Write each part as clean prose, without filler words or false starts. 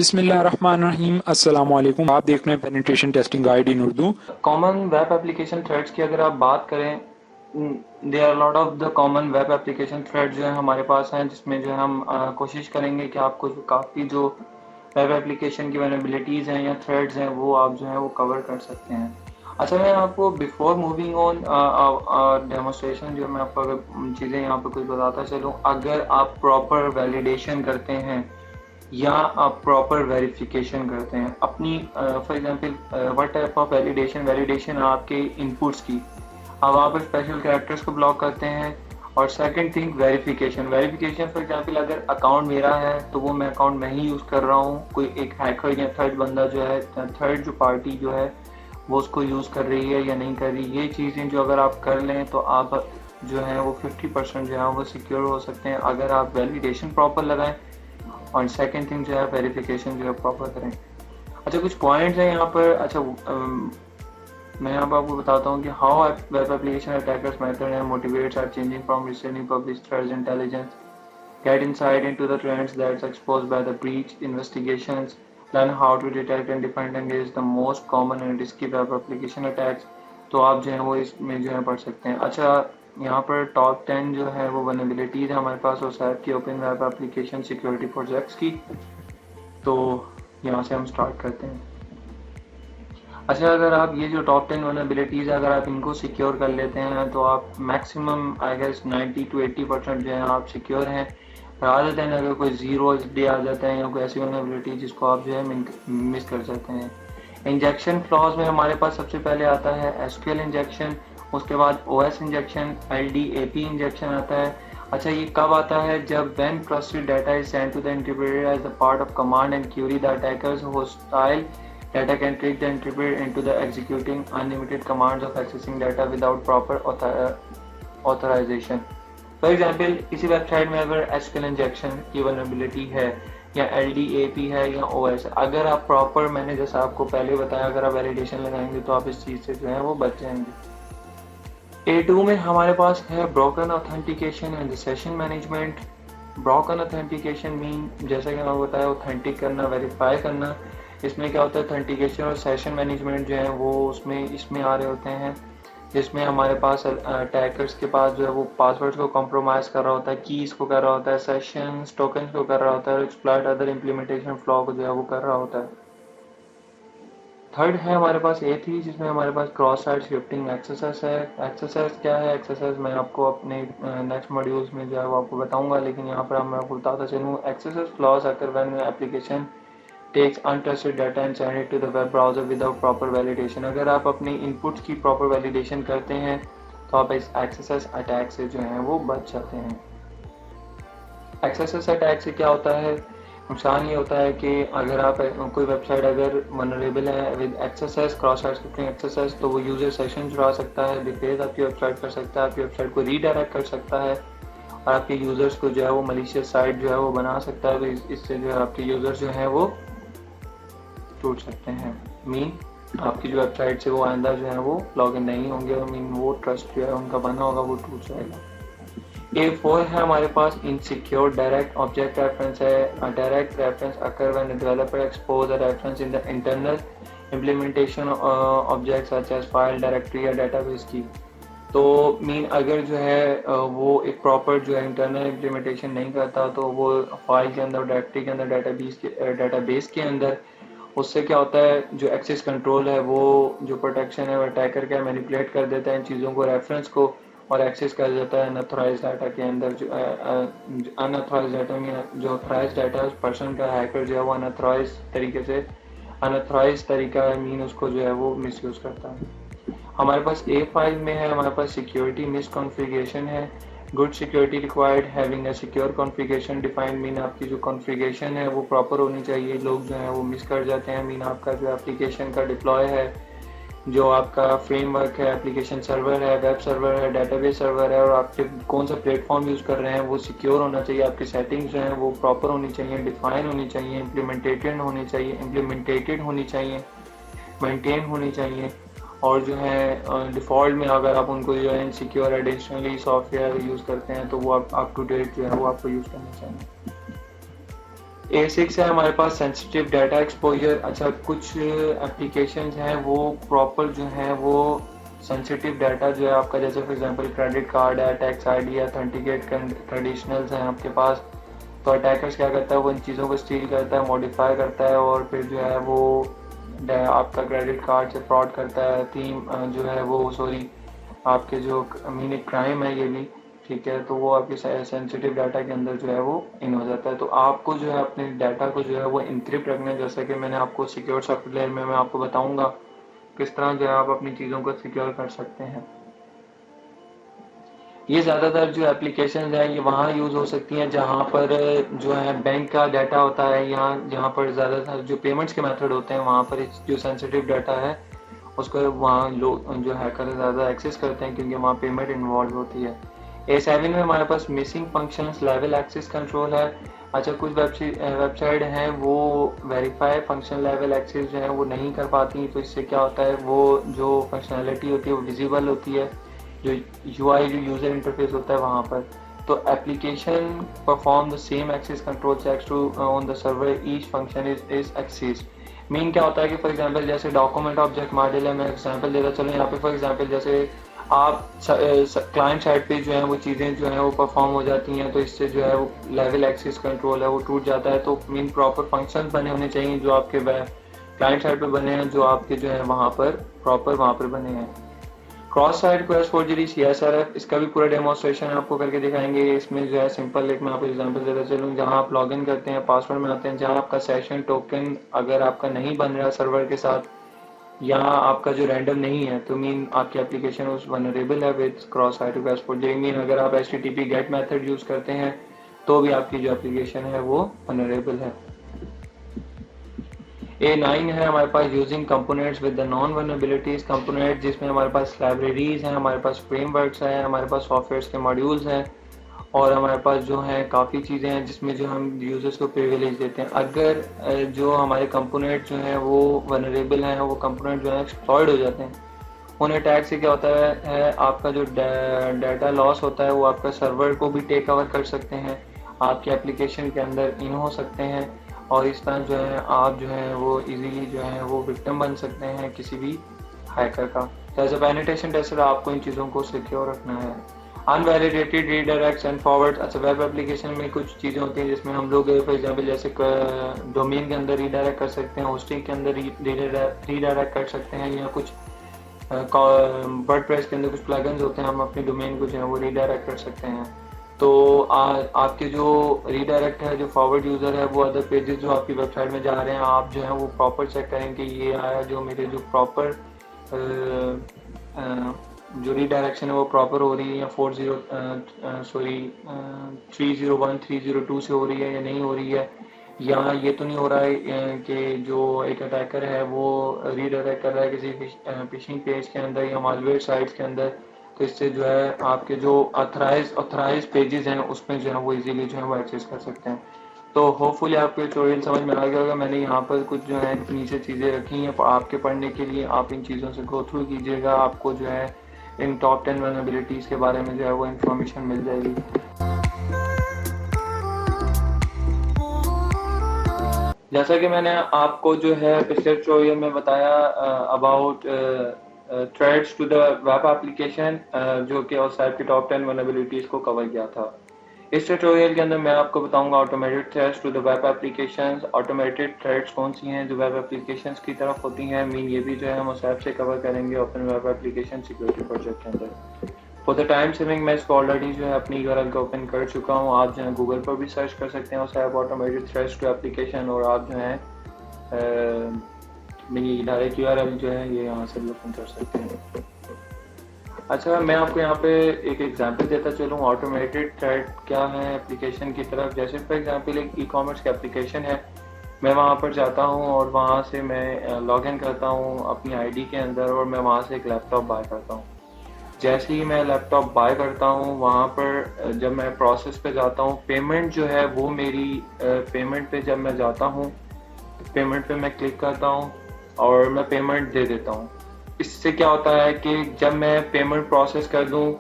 बिस्मिल्लाहिर्रहमानिर्रहीम। अस्सलाम वालेकुम। आप देख रहे हैं penetration testing guide in Urdu. Common web application threads की अगर आप बात करें, there are lot of the common web application threads जो है हमारे पास हैं, जिसमें जो है हम कोशिश करेंगे कि आपको काफ़ी जो वेब एप्लीकेशन की वेनेबिलिटीज़ हैं या थ्रेड्स हैं वो आप जो है वो कवर कर सकते हैं। अच्छा, मैं आपको बिफोर मूविंग ऑन डेमोस्ट्रेशन जो मैं आपको अगर चीज़ें यहाँ पर कुछ बताता चलूँ, अगर आप प्रॉपर वैलिडेशन करते हैं या आप प्रॉपर वेरिफिकेशन करते हैं अपनी, for example what type of validation आपके इनपुट्स की, अब आप स्पेशल कैरेक्टर्स को ब्लॉक करते हैं। और second thing verification for example अगर अकाउंट मेरा है तो वो मैं अकाउंट मैं ही यूज़ कर रहा हूँ, कोई एक हैकर या थर्ड बंदा जो है, थर्ड जो पार्टी जो है वो उसको यूज़ कर रही है या नहीं कर रही, ये चीज़ें जो अगर आप कर लें तो आप जो है वो 50% जो है वो सिक्योर हो सकते हैं अगर आप वैलिडेशन प्रॉपर लगाएं और सेकंड थिंग जो है वेरिफिकेशन जो है प्रॉपर करें। अच्छा, कुछ पॉइंट्स हैं यहाँ पर। अच्छा, मैं यहाँ पर आपको बताता हूँ कि how web application attackers method and motivates are changing from receiving publish threads intelligence, get insight into the trends that's exposed by the breach investigations, learn how to detect and defend against the most common and risky web application attacks। तो आप जो है वो इसमें जो है पढ़ सकते हैं। अच्छा, यहाँ पर टॉप 10 जो है वो वनरेबिलिटीज है हमारे पास OSAP की, open web application security projects की। तो यहाँ से हम स्टार्ट करते हैं। अच्छा, अगर आप ये जो टॉप 10 वनरेबिलिटीज है अगर आप इनको सिक्योर कर लेते हैं तो आप मैक्सिमम आई गेस 90 to 80% जो है आप सिक्योर हैं, रादर देन अगर कोई जीरो डे आ जाता है या कोई ऐसी वनरेबिलिटी जिसको आप जो है मिस कर जाते हैं। इंजेक्शन फ्लॉज में हमारे पास सबसे पहले आता है एसक्यूएल इंजेक्शन, उसके बाद ओएस इंजेक्शन, एलडीएपी इंजेक्शन आता है। अच्छा, ये कब आता है? जब when trusted data is sent to the interpreter as the part of command and query, the attackers hostile data can trick the interpreter into the executing unlimited commands of accessing data without proper authorization। For example किसी website में अगर SQL injection की vulnerability है या LDAP है या OS, अगर आप प्रॉपर, मैंने जैसा आपको पहले बताया, अगर आप वैलिडेशन लगाएंगे तो आप इस चीज़ से जो है वो बच जाएंगे। A2 में हमारे पास है broken authentication and session management. Broken authentication mean, जैसा कि मैंने बताया, ऑथेंटिक करना, वेरीफाई करना। इसमें क्या होता है, ऑथेंटिकेशन और सेशन मैनेजमेंट जो है वो इसमें आ रहे होते हैं, जिसमें हमारे पास अटैकर्स के पास जो है वो पासवर्ड्स को कॉम्प्रोमाइज़ कर रहा होता है, कीज़ को कर रहा होता है, सेशंस टोकन्स को कर रहा होता है, और एक्सप्लॉइट अदर इम्प्लीमेंटेशन फ्लॉ को जो है वो कर रहा होता है। थर्ड है हमारे पास A3, जिसमें हमारे पास क्रॉस साइट स्क्रिप्टिंग एक्सेस है। एक्सेस क्या है? एक्सेस मैं आपको अपने नेक्स्ट मॉड्यूल्स में जो है वो आपको बताऊंगा, लेकिन यहाँ पर मैं आपको बताता चलूँ। Access flaws occur when application takes untrusted data and send it to the web browser without proper validation। अगर आप अपनी इनपुट्स की प्रॉपर वैलिडेशन करते हैं तो आप इस एक्सेस अटैक से जो है वो बच जाते हैं। एक्सेस अटैक से क्या होता है? नुकसान ये होता है कि अगर आप कोई वेबसाइट अगर वनरेबल है with access, cross site scripting access, तो वो यूजर सेशन चुरा सकता है, डिफेज आपकी वेबसाइट कर सकता है, आपकी वेबसाइट को रीडायरेक्ट कर सकता है और आपके यूजर्स को जो है वो मलिशियस साइट जो है वो बना सकता है। तो इससे जो है आपके यूजर्स जो हैं वो टूट सकते हैं। मीन आपकी जो वेबसाइट से वो आइंदा जो है वो लॉग इन नहीं होंगे और मीन वो ट्रस्ट जो है उनका बना होगा वो टूट जाएगा। A4 है हमारे पास इनसिक्योर डायरेक्ट ऑब्जेक्ट रेफरेंस है। Direct reference occur when developer expose a reference in the internal implementation object such as file, directory या डाटाबेस की। तो मीन अगर जो है वो एक प्रॉपर जो है इंटरनल इम्प्लीमेंटेशन नहीं करता तो वो फाइल के अंदर, डायरेक्टरी के अंदर, डाटाबेस के अंदर, उससे क्या होता है, जो एक्सेस कंट्रोल है, वो जो प्रोटेक्शन है वो अटैकर क्या मैनिपुलेट कर देता है इन चीज़ों को, रेफरेंस को, और एक्सेस कर देता है अनऑथराइज डाटा के अंदर। जो अनऑथराइज डाटा में जो ऑथराइज डाटा है उस पर्सन का, हैकर जो है वो अनऑथराइज तरीका मीन उसको जो है वो मिसयूज़ करता है। हमारे पास A5 में है हमारे पास सिक्योरिटी मिसकॉन्फ़िगरेशन है। Good security required having a secure configuration defined, mean आपकी जो कॉन्फ़िगरेशन है वो प्रॉपर होनी चाहिए। लोग जो हैं वो मिस कर जाते हैं। मीन आपका जो एप्लीकेशन का डिप्लॉय है, जो आपका फ्रेमवर्क है, एप्लीकेशन सर्वर है, वेब सर्वर है, डाटाबेस सर्वर है, और आप कौन सा प्लेटफॉर्म यूज़ कर रहे हैं वो सिक्योर होना चाहिए। आपकी सेटिंग्स जो हैं वो प्रॉपर होनी चाहिए, डिफाइन होनी चाहिए, इम्प्लीमेंटेड होनी चाहिए, मेंटेन होनी चाहिए। और जो है डिफ़ॉल्ट में अगर आप उनको जो है इनसिक्योर एडिशनली सॉफ्टवेयर यूज़ करते हैं तो वो आप अप टू डेट जो है वो आपको यूज़ करना चाहिए। A6 है हमारे पास सेंसिटिव डाटा एक्सपोजर। अच्छा, कुछ एप्लीकेशंस हैं वो प्रॉपर जो है वो सेंसिटिव डाटा जो है आपका, जैसे फॉर एग्जांपल क्रेडिट कार्ड है, टैक्स आईडी है, ऑथेंटिकेट ट्रेडिशनल्स हैं आपके पास। तो अटैकर्स क्या करता है, वो इन चीज़ों को स्टील करता है, मॉडिफाई करता है और फिर जो है वो आपका क्रेडिट कार्ड से फ्रॉड करता है। थीम जो है वो सॉरी आपके जो मीन क्राइम है ये भी, ठीक है। तो वो आपके सेंसिटिव डाटा के अंदर जो है वो इन हो जाता है। तो आपको जो है अपने डाटा को जो है वो इनक्रिप्ट रखना है, जैसा कि मैंने आपको सिक्योर सॉफ्टवेयर में मैं आपको बताऊंगा किस तरह जो है आप अपनी चीज़ों को सिक्योर कर सकते हैं। ये ज़्यादातर जो एप्लीकेशन है ये वहाँ यूज़ हो सकती हैं जहाँ पर जो है बैंक का डाटा होता है, या जहाँ पर ज़्यादातर जो पेमेंट्स के मेथड होते हैं वहाँ पर जो सेंसिटिव डाटा है उसको वहाँ लोग जो हैकर ज़्यादा एक्सेस करते हैं, क्योंकि वहाँ पेमेंट इन्वॉल्व होती है। A7 में हमारे पास missing functions level access control है। अच्छा, कुछ वेबसाइट हैं वो वेरीफाई फंक्शन लेवल एक्सेस जो है वो नहीं कर पाती, तो इससे क्या होता है वो जो फंक्शनैलिटी होती है वो विजिबल होती है, जो UI जो यूज़र इंटरफेस होता है वहाँ पर। तो application perform the same access control checks too on the server each function is access. Mean क्या होता है कि फॉर एग्जांपल जैसे डॉक्यूमेंट ऑब्जेक्ट मॉडल है, मैं एग्जांपल देता चलो यहाँ पे। फॉर एग्जांपल जैसे आप क्लाइंट साइड पे जो है वो चीज़ें जो है वो परफॉर्म हो जाती हैं, तो इससे जो है वो लेवल एक्सेस कंट्रोल है वो टूट जाता है। तो मीन प्रॉपर फंक्शन बने होने चाहिए जो आपके क्लाइंट साइड पे बने हैं, जो आपके जो है वहाँ पर प्रॉपर वहाँ पर बने हैं। Cross site quest forgery CSRF, इसका भी पूरा डेमोन्स्ट्रेशन आपको करके दिखाएंगे। इसमें जो है सिंपल एक मैं आपको एग्जांपल देता चलूँ, जहाँ आप लॉगिन करते हैं, पासवर्ड में आते हैं, जहाँ आपका सेशन टोकन अगर आपका नहीं बन रहा सर्वर के साथ, या आपका जो रैंडम नहीं है, तो मीन आपकी एप्लीकेशन उस वनरेबल है with cross site request forgery. Mean अगर आप HTTP गेट मेथड यूज करते हैं तो भी आपकी जो एप्लीकेशन है वो वनरेबल है। A9 है हमारे पास using components with the non vulnerabilities component, जिसमें हमारे पास लाइब्रेरीज हैं, हमारे पास फ्रेमवर्क्स हैं, हमारे पास सॉफ्टवेयर के मॉड्यूल्स हैं, और हमारे पास जो है काफ़ी चीज़ें हैं जिसमें जो हम यूजर्स को प्रिविलेज देते हैं। अगर जो हमारे कंपोनेंट जो हैं वो वनरेबल हैं, वो कंपोनेंट जो है एक्सप्लॉयड हो जाते हैं, उन अटैक से क्या होता है आपका जो डाटा लॉस होता है वो आपका सर्वर को भी टेक ओवर कर सकते हैं, आपकी एप्लीकेशन के अंदर इन हो सकते हैं, और इस तरह जो है आप जो है वो इजीली जो है वो विक्टिम बन सकते हैं किसी भी हैकर का। तो एज अ पेनिट्रेशन टेस्टर आपको इन चीज़ों को सिक्योर रखना है। अनवैलिडेटेड रीडायरेक्ट्स एंड फॉरवर्ड। अच्छा, वेब एप्लीकेशन में कुछ चीज़ें होती हैं जिसमें हम लोग फॉर एग्जांपल जैसे डोमेन के अंदर रीडायरेक्ट कर सकते हैं, होस्टिंग के अंदर रीडायरेक्ट कर सकते हैं, या कुछ वर्डप्रेस के अंदर कुछ प्लगइन्स होते हैं, हम अपने डोमेन को जो है वो रीडायरेक्ट कर सकते हैं। तो आपके जो रीडायरेक्ट है, जो फॉरवर्ड यूज़र है, वो अदर पेजेस जो आपकी वेबसाइट में जा रहे हैं, आप जो है वो प्रॉपर चेक करें कि ये आया जो मेरे जो प्रॉपर जो रीडायरेक्शन है वो प्रॉपर हो रही है, या 301 302 से हो रही है या नहीं हो रही है, या ये तो नहीं हो रहा है कि जो एक अटैकर है वो रीडायरेक्ट कर रहा है किसी फिशिंग पेज के अंदर या मालवेयर साइट्स के अंदर। तो इससे जो है आपके जो ऑथराइज पेजेस हैं उसमें जो है वो इजीली जो है वो एक्सेस कर सकते हैं। तो होपफुली आपको ट्यूटोरियल समझ में आ गया होगा। मैंने यहाँ पर कुछ जो है नीचे चीज़ें रखी हैं आपके पढ़ने के लिए, आप इन चीज़ों से गो थ्रू कीजिएगा, आपको जो है इन टॉप 10 वल्नरेबिलिटीज़ के बारे में जो है वो इन्फॉर्मेशन मिल जाएगी। जैसा कि मैंने आपको जो है पिछले ट्यूटोरियल में बताया about threads to the web application, जो कि वेबसाइट की टॉप 10 वल्नरेबिलिटीज़ को कवर किया था। इस ट्यूटोरियल के अंदर मैं आपको बताऊंगा automated threads to the web applications. Automated threads कौन सी हैं जो वेब एप्लीकेशंस की तरफ होती हैं, मीन ये भी जो है हम उस ऐप से कवर करेंगे open web application security project के अंदर। फॉर द टाइम सेविंग मैं इसको ऑलरेडी जो है अपनी URL को ओपन कर चुका हूँ, आप जो है गूगल पर भी सर्च कर सकते हैं उस app automated threads to application, और आप जो है मेरी डायरेक्ट URL जो है ये यहाँ से भी ओपन कर सकते हैं। अच्छा, मैं आपको यहाँ पे एक एग्जांपल देता चलूँ ऑटोमेटेड थ्रेड क्या है एप्लीकेशन की तरफ। जैसे फॉर एग्जांपल एक ई-कॉमर्स की एप्लीकेशन है, मैं वहाँ पर जाता हूँ और वहाँ से मैं लॉगिन करता हूँ अपनी ID के अंदर, और मैं वहाँ से एक लैपटॉप बाय करता हूँ। जैसे ही मैं लैपटॉप बाय करता हूँ, वहाँ पर जब मैं प्रोसेस पे जाता हूँ, पेमेंट जो है वो मेरी पेमेंट पे जब मैं जाता हूँ, पेमेंट पे मैं क्लिक करता हूँ और मैं पेमेंट दे देता हूँ। इससे क्या होता है कि जब मैं पेमेंट प्रोसेस कर दूँ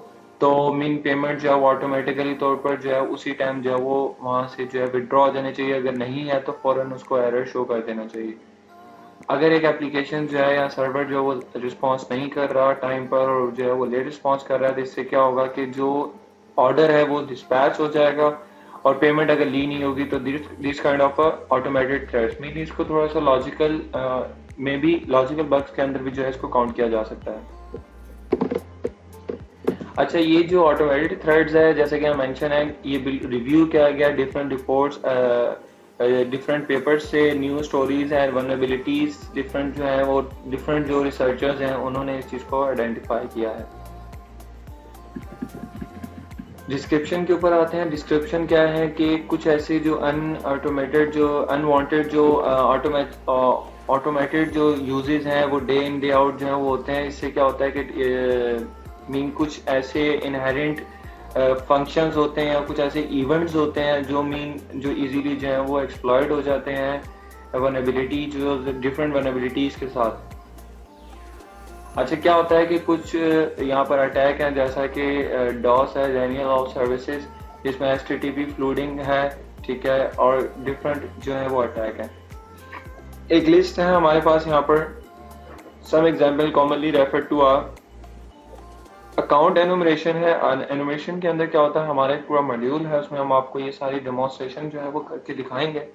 तो मीन पेमेंट जो है वो ऑटोमेटिकली तौर पर जो है उसी टाइम जो है वो वहाँ से जो है विड्रॉ हो जानी चाहिए। अगर नहीं है तो फौरन उसको एरर शो कर देना चाहिए। अगर एक एप्लीकेशन जो है या सर्वर जो है वो रिस्पॉन्स नहीं कर रहा टाइम पर और जो है वो लेट रिस्पॉन्स कर रहा है, तो इससे क्या होगा कि जो ऑर्डर है वो डिस्पैच हो जाएगा और पेमेंट अगर ली नहीं होगी तो this kind of automated threads mean इसको थोड़ा सा logical may be logical bugs के अंदर भी जो है इसको काउंट किया जा सकता है। अच्छा, ये जो ऑटोमेटेड थ्रेड्स है जैसे कि मेंशन है, ये रिव्यू किया गया डिफरेंट रिपोर्ट्स डिफरेंट पेपर्स से, new stories and vulnerabilities different जो है वो डिफरेंट जो रिसर्चर्स हैं उन्होंने इस चीज़ को आइडेंटिफाई किया है। डिस्क्रिप्शन के ऊपर आते हैं। डिस्क्रिप्शन क्या है कि कुछ ऐसे जो अनऑटोमेटेड जो अनवांटेड जो ऑटोमेटेड जो यूजेस हैं वो डे इन डे आउट जो है वो होते हैं। इससे क्या होता है कि मीन कुछ ऐसे इनहेरेंट फंक्शंस होते हैं या कुछ ऐसे इवेंट्स होते हैं जो जो इजीली जो है वो एक्सप्लॉइट हो जाते हैं वल्नरेबिलिटी जो डिफरेंट वल्नरेबिलिटीज के साथ। अच्छा, क्या होता है कि कुछ यहाँ पर अटैक है जैसा कि डॉस है, डेनियल ऑफ सर्विसेज, जिसमें एचटीटीपी फ्लूडिंग है, ठीक है, और डिफरेंट जो है वो अटैक है। एक लिस्ट है हमारे पास यहाँ पर, some example commonly refer to account enumeration है। एनुमरेशन के अंदर क्या होता है, हमारा एक पूरा मॉड्यूल है, उसमें हम आपको ये सारी डेमोन्स्ट्रेशन जो है वो करके दिखाएंगे।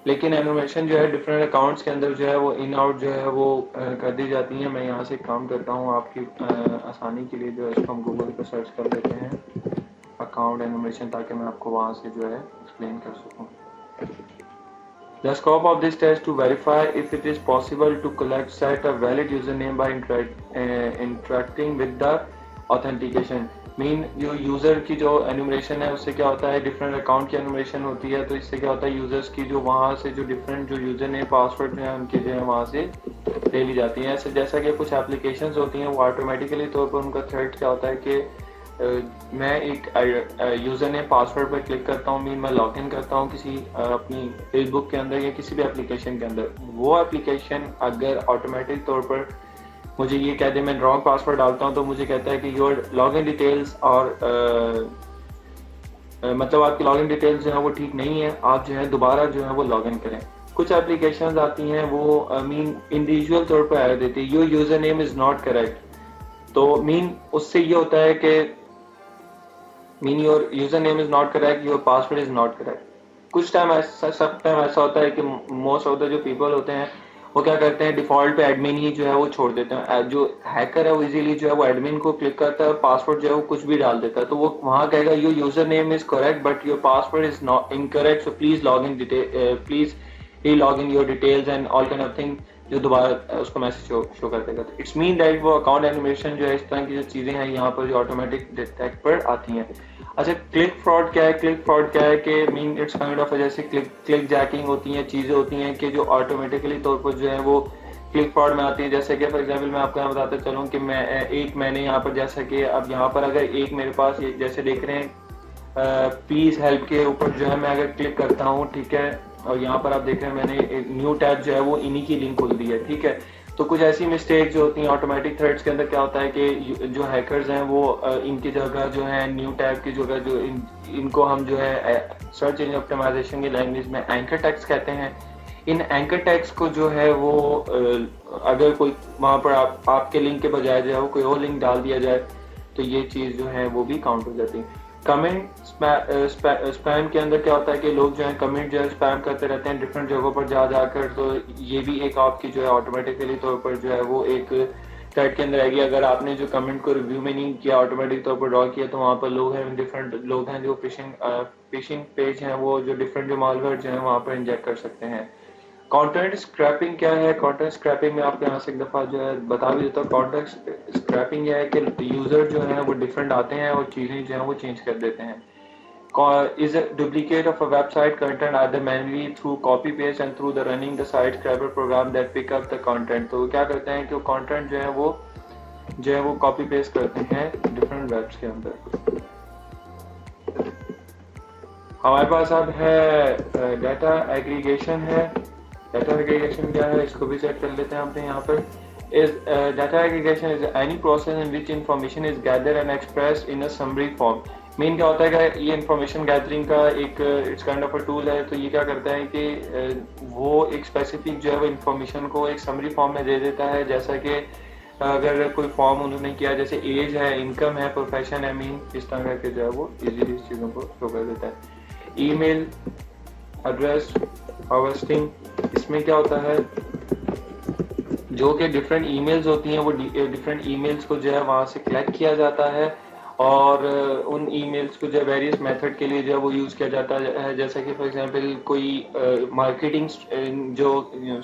लेकिन एनुमरेशन जो है डिफरेंट अकाउंट्स के अंदर जो है वो इन आउट जो है वो कर दी जाती है। मैं यहाँ से काम करता हूँ आपकी आसानी के लिए, जो है इसको हम गूगल पर सर्च कर लेते हैं अकाउंट एनुमरेशन, ताकि मैं आपको वहाँ से जो है एक्सप्लेन कर सकूँ। The scope of this test to verify if it is possible to collect set a valid username by interacting with the authentication। Mean जो यूजर की जो एनुमरेशन है उससे क्या होता है, डिफरेंट अकाउंट की एनुमरेशन होती है, तो इससे क्या होता है यूजर्स की जो वहाँ से जो डिफरेंट जो यूजर नेम पासवर्ड जो है उनके जो है वहाँ से ले ली जाती हैं। ऐसे जैसा कि कुछ एप्लीकेशंस होती हैं वो ऑटोमेटिकली तौर पर उनका थ्रेड क्या होता है कि मैं एक यूजर नेम पासवर्ड पर क्लिक करता हूँ, मीन मैं लॉग इन करता हूँ किसी अपनी फेसबुक के अंदर या किसी भी एप्लीकेशन के अंदर। वो एप्लीकेशन अगर ऑटोमेटिक तौर पर मुझे ये कह दे मैं रॉन्ग पासवर्ड डालता हूँ, तो मुझे कहता है कि योर लॉगिन डिटेल्स और मतलब आपकी लॉगिन डिटेल्स जो है वो ठीक नहीं है, आप जो है दोबारा जो है वो लॉगिन करें। कुछ एप्लीकेशंस आती हैं वो मीन इंडिविजुअल तौर पर एरर देती है, your user name is not correct. तो मीन उससे ये होता है कि mean your user name is not correct, your password is not correct. कुछ टाइम ऐसा सब टाइम ऐसा होता है कि मोस्ट ऑफ द जो पीपल होते हैं वो क्या करते हैं, डिफॉल्ट पे एडमिन ही जो है वो छोड़ देते हैं। जो हैकर है वो इजीली जो है वो एडमिन को क्लिक करता है और पासवर्ड जो है वो कुछ भी डाल देता है, तो वो वहां कहेगा your user name is correct but your password is not incorrect, so please log in please री log in your details and all kind of thing, जो दोबारा उसको मैसेज शो कर देगा। तो इट्स मीन दैट वो अकाउंट एनिमेशन जो है इस तरह की जो चीजें हैं यहाँ पर जो ऑटोमेटिक डिटेक्ट पर आती हैं। अच्छा, क्लिक फ्रॉड क्या है? क्लिक फ्रॉड क्या है कि मीन इट्स काइंड ऑफ जैसे क्लिक जैकिंग होती हैं, चीजें होती हैं कि जो ऑटोमेटिकली तौर पर जो है वो क्लिक फ्रॉड में आती है। जैसे कि फॉर एग्जांपल मैं आपको यहाँ बताता चलूँ कि मैंने यहाँ पर जैसा कि अब यहाँ पर अगर एक मेरे पास जैसे देख रहे हैं प्लीज हेल्प के ऊपर जो है मैं अगर क्लिक करता हूँ, ठीक है, और यहाँ पर आप देख रहे हैं मैंने एक न्यू टैब जो है वो इन्हीं की लिंक खुल दी है, ठीक है। तो कुछ ऐसी मिस्टेक जो होती हैं ऑटोमेटिक थ्रेड्स के अंदर, क्या होता है कि जो हैकर्स हैं वो इनकी जगह जो है न्यू टैब की जगह जो इनको हम जो है सर्च इंजन ऑप्टिमाइजेशन की लैंग्वेज में एंकर टैग्स कहते हैं। इन एंकर टैग्स को जो है वो अगर कोई वहाँ पर आपके लिंक के बजाय जो है वो कोई और लिंक डाल दिया जाए तो ये चीज़ जो है वो भी काउंट हो जाती है। कमेंट स्पैम के अंदर क्या होता है कि लोग जो है कमेंट जो है स्पैम करते रहते हैं डिफरेंट जगहों पर जाकर, तो ये भी एक आपकी जो है ऑटोमेटिकली तौर पर जो है वो एक थ्रेड के अंदर आएगी। अगर आपने जो कमेंट को रिव्यू में नहीं किया, ऑटोमेटिक तौर पर ड्रॉ किया, तो वहाँ पर लोग हैं डिफरेंट लोग हैं जो फिशिंग पेज हैं वो जो डिफरेंट जो मालवेयर जो है वहाँ पर इंजेक्ट कर सकते हैं। कंटेंट स्क्रैपिंग क्या है? कंटेंट स्क्रैपिंग में आपको यहाँ से एक दफ़ा जो है बता भी देता हूँ। कंटेंट स्क्रैपिंग यह है कि यूज़र जो है वो डिफरेंट आते हैं और चीज़ें जो है वो चेंज कर देते हैं। is a duplicate of a website content either manually through copy paste and through the running the site scraper program that pick up the content। तो क्या करते हैं कि वो कंटेंट जो है वो कॉपी पेस्ट करते हैं डिफरेंट वेब्स के अंदर। हमारे पास अब है डाटा एग्रीगेशन है। डाटा एग्रीगेशन क्या है इसको भी चेक कर लेते हैं अपने यहाँ पर। is data aggregation is any process in which information is gathered and expressed in a summary form. Main क्या होता है कि ये इंफॉर्मेशन गैदरिंग का एक it's kind of a tool है। तो ये क्या करता है कि वो एक स्पेसिफिक जो है वो इंफॉर्मेशन को एक समरी फॉर्म में दे देता है। जैसा कि अगर कोई फॉर्म उन्होंने किया, जैसे एज है, इनकम है, प्रोफेशन है, मीन, इस तरह करके जो है वो इजीली इस चीज़ों को शो कर देता है। ईमेल एड्रेस हार्वेस्टिंग, इसमें क्या होता है, जो कि डिफरेंट ईमेल्स होती हैं वो डिफरेंट ईमेल्स को जो है वहाँ से कलेक्ट किया जाता है और उन ईमेल्स को जो वेरियस मेथड के लिए जो है वो यूज़ किया जाता है। जैसे कि फॉर एग्जांपल कोई मार्केटिंग जो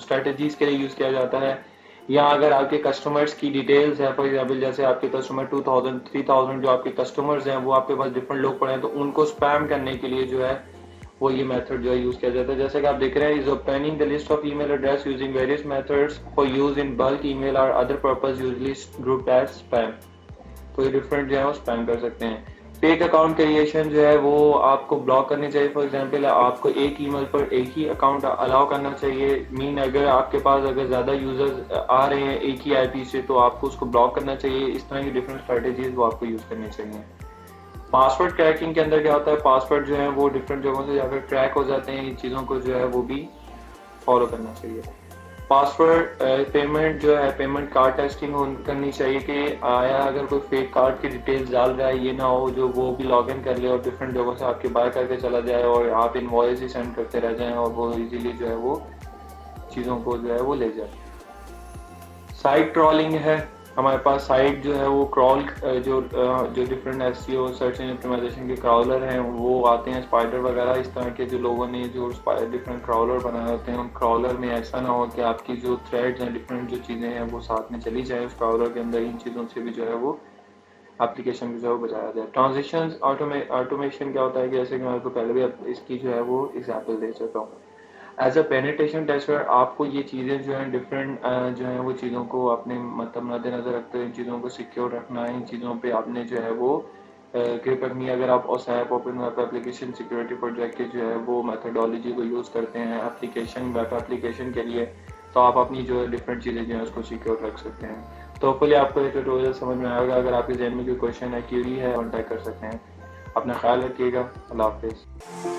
स्ट्रेटजीज के लिए यूज़ किया जाता है, या अगर आपके कस्टमर्स की डिटेल्स है, फॉर एग्जांपल जैसे आपके कस्टमर 2000 3000 जो आपके कस्टमर्स हैं वो आपके पास डिफरेंट लोग पड़े हैं, तो उनको स्पैम करने के लिए जो है वो ये मेथड जो है यूज किया जाता है। जैसे कि आप देख रहे हैं, is obtaining the list of email address using various methods for use in bulk email और other purpose usually group as spam. तो ये डिफरेंट जो है वो स्पैम कर सकते हैं। फेक अकाउंट क्रिएशन जो है वो आपको ब्लॉक करनी चाहिए। फॉर एग्जांपल आपको एक ईमेल पर एक ही अकाउंट अलाउ करना चाहिए। मीन अगर आपके पास अगर ज्यादा यूजर्स आ रहे हैं एक ही आईपी से तो आपको उसको ब्लॉक करना चाहिए। इस तरह की डिफरेंट स्ट्रेटेजीज वो आपको यूज करनी चाहिए। पासवर्ड क्रैकिंग के अंदर क्या होता है, पासवर्ड जो है वो डिफरेंट जगहों से जाकर क्रैक हो जाते हैं। इन चीज़ों को जो है वो भी फॉलो करना चाहिए। पासवर्ड पेमेंट जो है, पेमेंट कार्ड टेस्टिंग करनी चाहिए कि आया अगर कोई फेक कार्ड की डिटेल्स डाल रहा है, ये ना हो जो वो भी लॉग इन कर ले और डिफरेंट जगहों से आपके बाय करके चला जाए और आप इनवॉइस ही सेंड करते रह जाएं और वो इजीली जो है वो चीज़ों को जो है वो ले जाए। साइट ट्रॉलिंग है, हमारे पास साइट जो है वो क्रॉल जो different SEO search engine optimization के क्रॉलर हैं वो आते हैं, स्पाइडर वगैरह इस तरह के जो लोगों ने जो डिफरेंट क्रॉलर बनाए होते हैं, उन क्रॉलर में ऐसा ना हो कि आपकी जो थ्रेड्स हैं, डिफरेंट जो चीज़ें हैं वो साथ में चली जाए उस क्रॉलर के अंदर। इन चीज़ों से भी जो है वो एप्लीकेशन को जो है वो बचाया जाए। ट्रांजेक्शन ऑटोमेशन क्या होता है कि जैसे कि मैं आपको पहले भी इसकी जो है वो एग्जाम्पल दे चुका हूँ। एज अ पेनिट्रेशन टेस्टर आपको ये चीज़ें जो हैं डिफरेंट जो है वो चीज़ों को अपने मतलब मद्देनजर रखते हुए इन चीज़ों को सिक्योर रखना है। इन चीज़ों पे आपने जो है वो ग्रिप रखनी है। अगर आप OSAP open web application security project के जो है वो मेथडोलॉजी को यूज़ करते हैं एप्लीकेशन वेब एप्लीकेशन के लिए, तो आप अपनी जो है डिफरेंट चीज़ें जो है उसको सिक्योर रख सकते हैं। तो होपफुली आपको ये ट्यूटोरियल समझ में आएगा। अगर आपके जहन में कोई क्वेश्चन है, क्यूरी है, कॉन्टैक्ट कर सकते हैं। अपना ख्याल रखिएगा। अल्लाह हाफिज़।